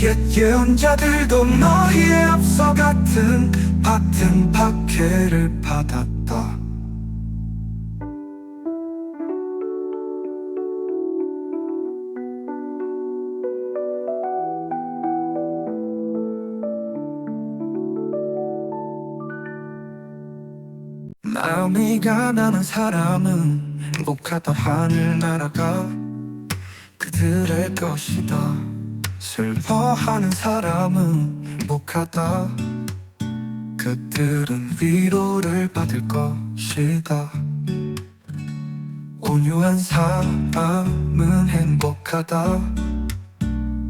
옛 예언자들도 너희에 앞서 같은 박해를 받았다. 마음이 가난한 사람은 행복하다. 하늘 날아가 그들의 것이다. 슬퍼하는 사람은 행복하다. 그들은 위로를 받을 것이다. 온유한 사람은 행복하다.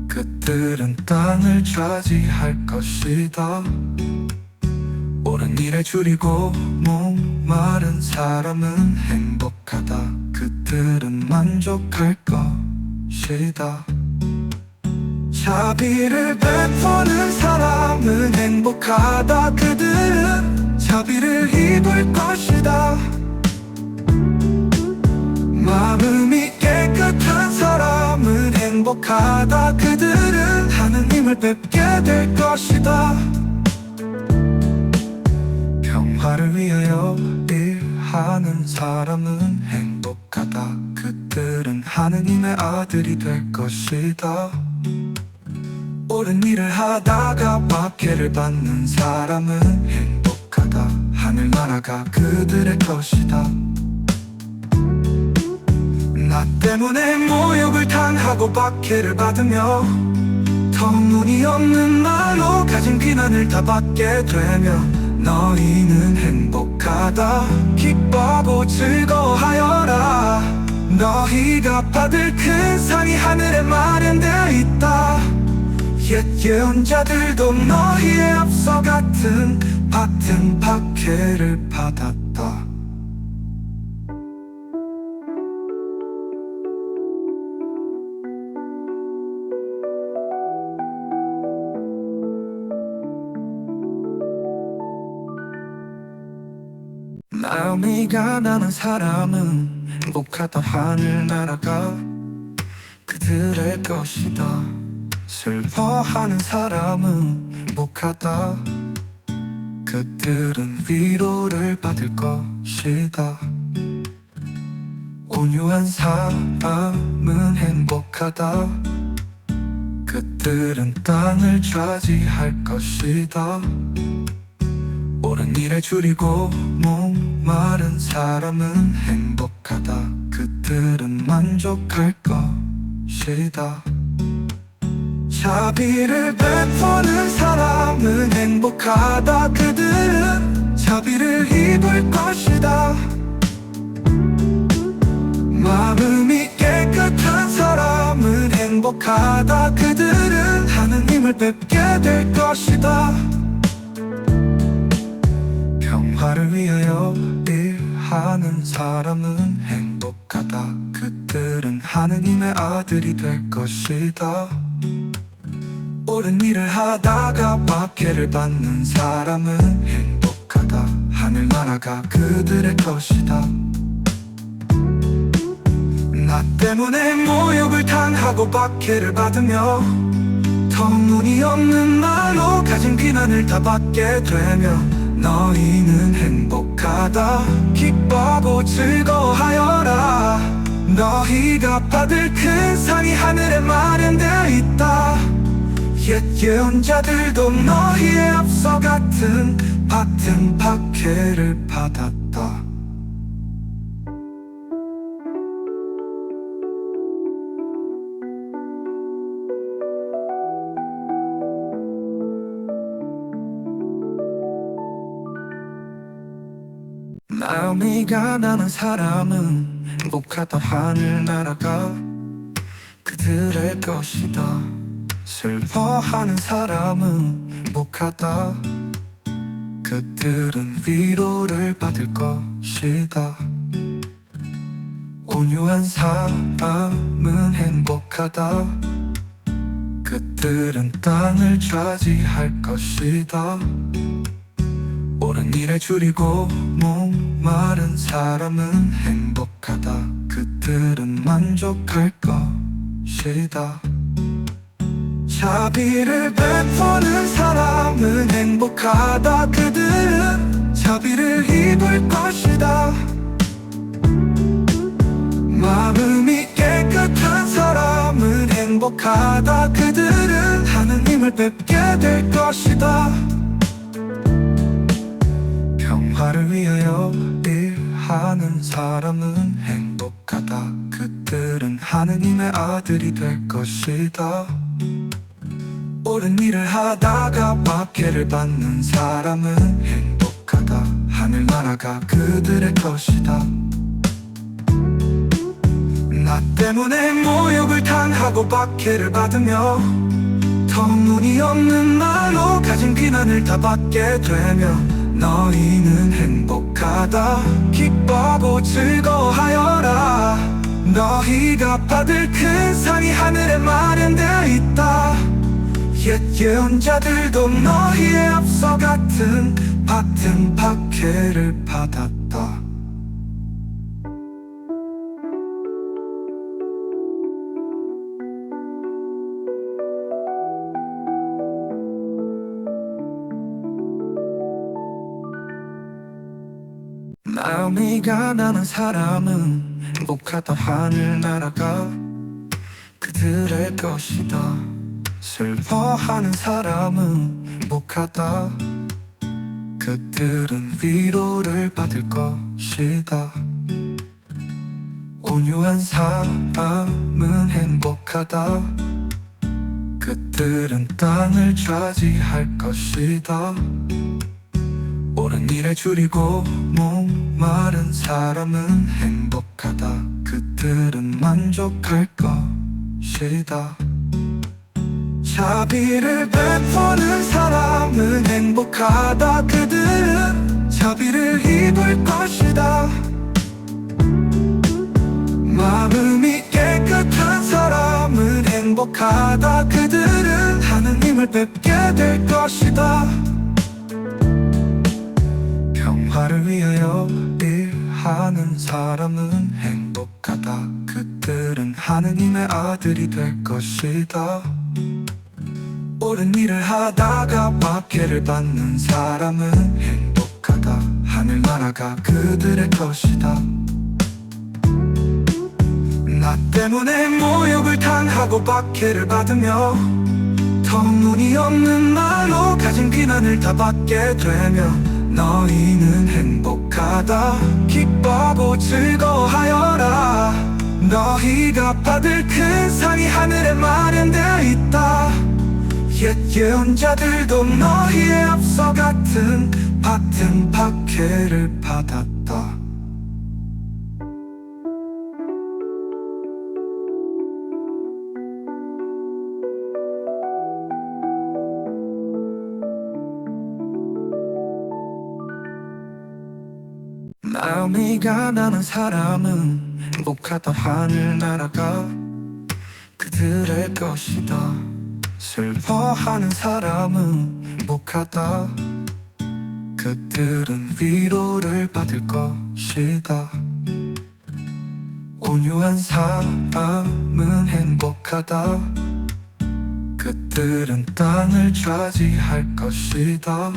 그들은 땅을 차지할 것이다. 옳은 일에 줄이고 목마른 사람은 행복하다. 그들은 만족할 것이다. 자비를 베푸는 사람은 행복하다. 그들은 자비를 입을 것이다. 마음이 깨끗한 사람은 행복하다. 그들은 하느님을 뵙게 될 것이다. 평화를 위하여 일하는 사람은 행복하다. 그들은 하느님의 아들이 될 것이다. 옳은 일을 하다가 박해를 받는 사람은 행복하다. 하늘나라가 그들의 것이다. 나 때문에 모욕을 당하고 박해를 받으며 터무니없는 말로 가진 비난을 다 받게 되며 너희는 행복하다. 기뻐하고 즐거워하여라. 너희가 받을 큰 상이 하늘에 마련되어 있다. 옛 예언자들도 너희에 앞서 같은 박해를 받았다. 마음이 가난한 사람은 행복하다. 하늘 날아가 그들의 것이다. 슬퍼하는 사람은 행복하다. 그들은 위로를 받을 것이다. 온유한 사람은 행복하다. 그들은 땅을 차지할 것이다. 옳은 일에 줄이고 목마른 사람은 행복하다. 그들은 만족할 것이다. 자비를 베푸는 사람은 행복하다. 그들은 자비를 입을 것이다. 마음이 깨끗한 사람은 행복하다. 그들은 하느님을 뵙게 될 것이다. 평화를 위하여 일하는 사람은 행복하다. 그들은 하느님의 아들이 될 것이다. 옳은 일을 하다가 박해를 받는 사람은 행복하다. 하늘나라가 그들의 것이다. 나 때문에 모욕을 당하고 박해를 받으며 터무니없는 말로 가진 비난을 다 받게 되며 너희는 행복하다. 기뻐하고 즐거워하여라. 너희가 받을 큰 상이 하늘에 마련되어 있다. 옛 예언자들도 너희에 앞서 같은 박해를 받았다. 마음이 가난한 사람은 행복하다. 하늘나라가 그들의 것이다. 슬퍼하는 사람은 행복하다. 그들은 위로를 받을 것이다. 온유한 사람은 행복하다. 그들은 땅을 차지할 것이다. 옳은 일에 줄이고 목마른 사람은 행복하다. 그들은 만족할 것이다. 자비를 베푸는 사람은 행복하다. 그들은 자비를 입을 것이다. 마음이 깨끗한 사람은 행복하다. 그들은 하느님을 뵙게 될 것이다. 평화를 위하여 일하는 사람은 행복하다. 그들은 하느님의 아들이 될 것이다. 옳은 일을 하다가 박해를 받는 사람은 행복하다. 하늘나라가 그들의 것이다. 나 때문에 모욕을 당하고 박해를 받으며 터무니없는 말로 가진 비난을 다 받게 되며 너희는 행복하다. 기뻐하고 즐거워하여라. 너희가 받을 큰 상이 하늘에 마련되어 있다. 옛 예언자들도 너희에 앞서 같은 박해를 받았다. 마음이 가난한 사람은 행복하다. 하늘나라가 그들의 것이다. 슬퍼하는 사람은 행복하다. 그들은 위로를 받을 것이다. 온유한 사람은 행복하다. 그들은 땅을 차지할 것이다. 옳은 일에 줄이고 목마른 사람은 행복하다. 그들은 만족할 것이다. 자비를 베푸는 사람은 행복하다. 그들은 자비를 입을 것이다. 마음이 깨끗한 사람은 행복하다. 그들은 하느님을 뵙게 될 것이다. 평화를 위하여 일하는 사람은 행복하다. 그들은 하느님의 아들이 될 것이다. 옳은 일을 하다가 박해를 받는 사람은 행복하다. 하늘나라가 그들의 것이다. 나 때문에 모욕을 당하고 박해를 받으며 터무니없는 말로 가진 비난을 다 받게 되며 너희는 행복하다. 기뻐하고 즐거워하여라. 너희가 받을 큰 상이 하늘에 마련되어 있다. 옛 예언자들도 너희에 앞서 같은 박해를 받았다. 마음이 가난한 사람은 행복하다. 하늘나라가 그들의 것이다. 슬퍼하는 사람은 행복하다. 그들은 위로를 받을 것이다. 온유한 사람은 행복하다. 그들은 땅을 차지할 것이다.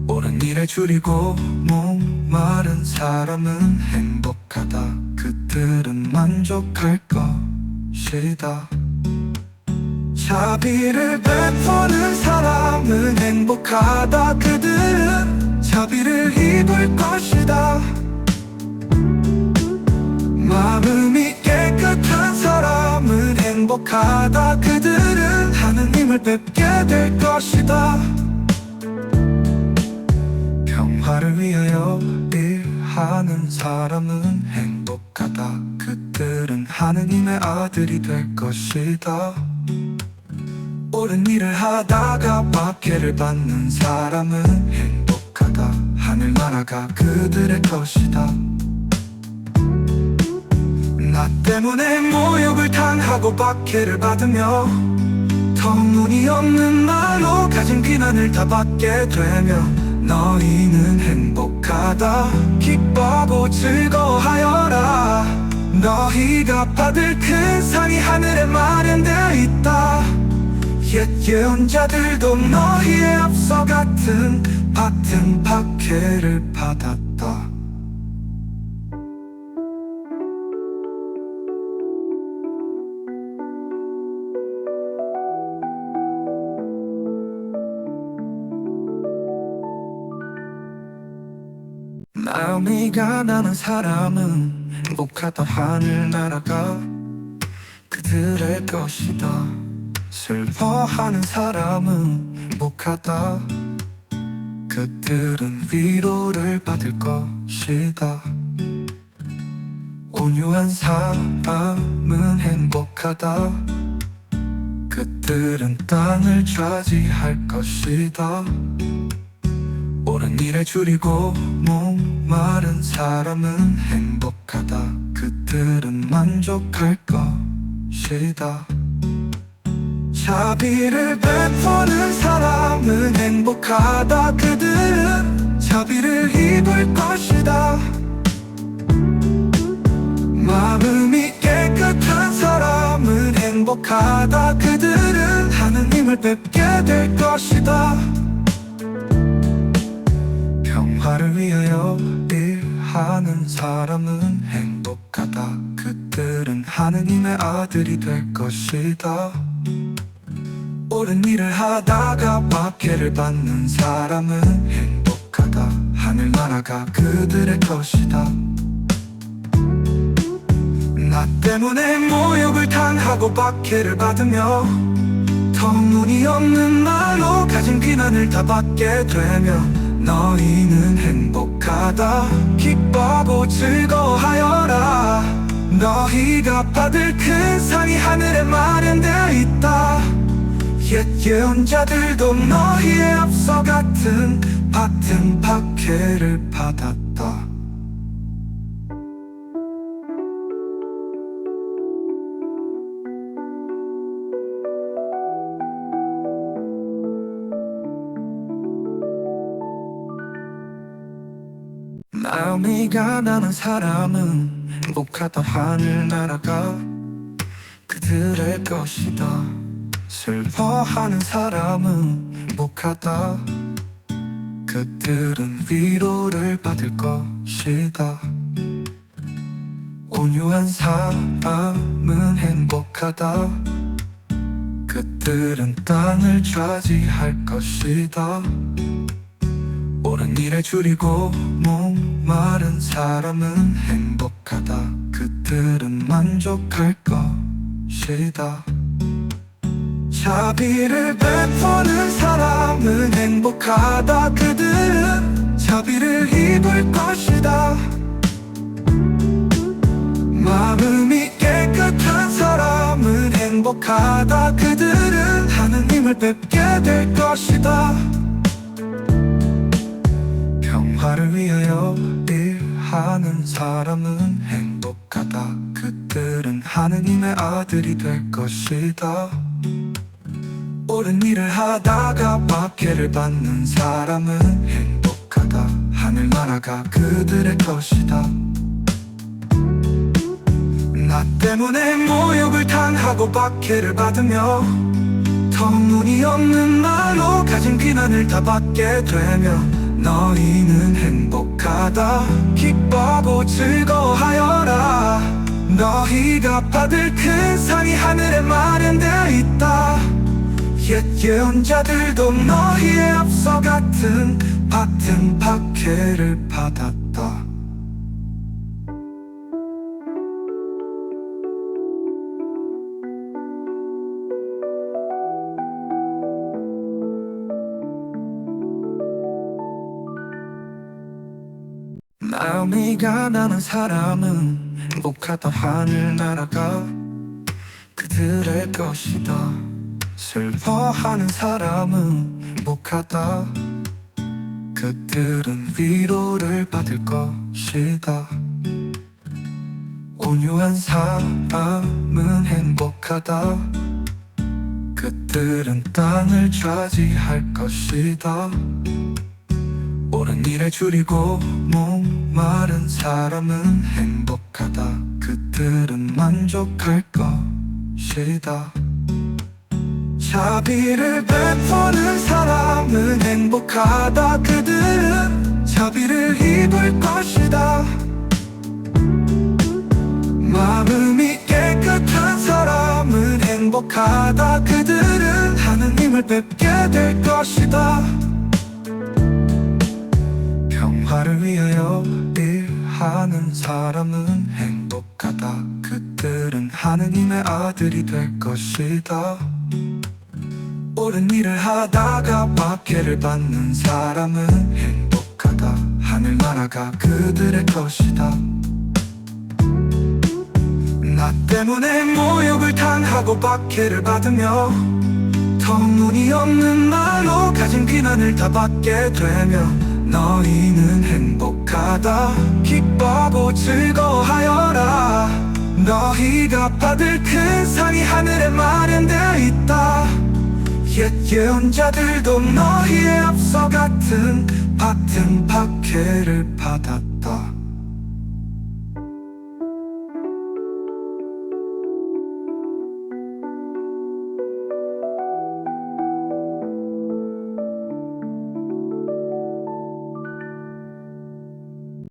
옳은 일에 줄이고 목마른 사람은 행복하다. 그들은 만족할 것이다. 자비를 베푸는 사람은 행복하다. 그들은 자비를 입을 것이다. 마음이 깨끗한 사람은 행복하다. 그들은 하느님을 뵙게 될 것이다. 평화를 위하여 일하는 사람은 행복하다. 그들은 하느님의 아들이 될 것이다. 옳은 일을 하다가 박해를 받는 사람은 행복하다. 하늘나라가 그들의 것이다. 나 때문에 모욕을 당하고 박해를 받으며 터무니없는 말로 가진 비난을 다 받게 되면 너희는 행복하다. 기뻐하고 즐거워하여라. 너희가 받을 큰 상이 하늘에 마련되어 있다. 옛 예언자들도 너희에 앞서 같은 박해를 받았다. 마음이 가난한 사람은 행복하다. 하늘나라가 그들의 것이다. 슬퍼하는 사람은 행복하다. 그들은 위로를 받을 것이다. 온유한 사람은 행복하다. 그들은 땅을 차지할 것이다. 옳은 일에 줄이고 목마른 사람은 행복하다. 그들은 만족할 것이다. 자비를 베푸는 사람은 행복하다. 그들은 자비를 입을 것이다. 마음이 깨끗한 사람은 행복하다. 그들은 하느님을 뵙게 될 것이다. 평화를 위하여 일하는 사람은 행복하다. 그들은 하느님의 아들이 될 것이다. 옳은 일을 하다가 박해를 받는 사람은 행복하다. 하늘나라가 그들의 것이다. 나 때문에 모욕을 당하고 박해를 받으며 터무니없는 말로 가진 비난을 다 받게 되면 너희는 행복하다. 기뻐하고 즐거워하여라. 너희가 받을 큰 상이 하늘에 마련되어 있다. 옛 예언자들도 너희에 앞서 같은 박해를 받았다. 마음이 가난한 사람은 행복하다. 하늘나라가 그들의 것이다. 슬퍼하는 사람은 행복하다. 그들은 위로를 받을 것이다. 온유한 사람은 행복하다. 그들은 땅을 차지할 것이다. 옳은 일에 줄이고 목마른 사람은 행복하다. 그들은 만족할 것이다. 자비를 베푸는 사람은 행복하다. 그들은 자비를 입을 것이다. 마음이 깨끗한 사람은 행복하다. 그들은 하느님을 뵙게 될 것이다. 평화를 위하여 일하는 사람은 행복하다. 그들은 하느님의 아들이 될 것이다. 옳은 일을 하다가 박해를 받는 사람은 행복하다. 하늘나라가 그들의 것이다. 나 때문에 모욕을 당하고 박해를 받으며 터무니없는 말로 가진 비난을 다 받게 되며 너희는 행복하다. 기뻐하고 즐거워하여라. 너희가 받을 큰 상이 하늘에 마련되어 있다. 옛 예언자들도 너희에 앞서 같은 박해를 받았다. 마음이 가난한 사람은 행복하다. 하늘나라가 그들의 것이다. 슬퍼하는 사람은 행복하다. 그들은 위로를 받을 것이다. 온유한 사람은 행복하다. 그들은 땅을 차지할 것이다. 옳은 일에 줄이고 목마른 사람은 행복하다. 그들은 만족할 것이다. 자비를 베푸는 사람은 행복하다. 그들은 자비를 입을 것이다. 마음이 깨끗한 사람은 행복하다. 그들은 하느님을 뵙게 될 것이다. 평화를 위하여 일하는 사람은 행복하다. 그들은 하느님의 아들이 될 것이다. 옳은 일을 하다가 박해를 받는 사람은 행복하다. 하늘나라가 그들의 것이다. 나 때문에 모욕을 당하고 박해를 받으며 터무니없는 말로 가진 비난을 다 받게 되며 너희는 행복하다. 기뻐하고 즐거워하여라. 너희가 받을 큰 상이 하늘에 마련되어 있다. 옛 예언자들도 너희에 앞서 같은 박해를 받았다.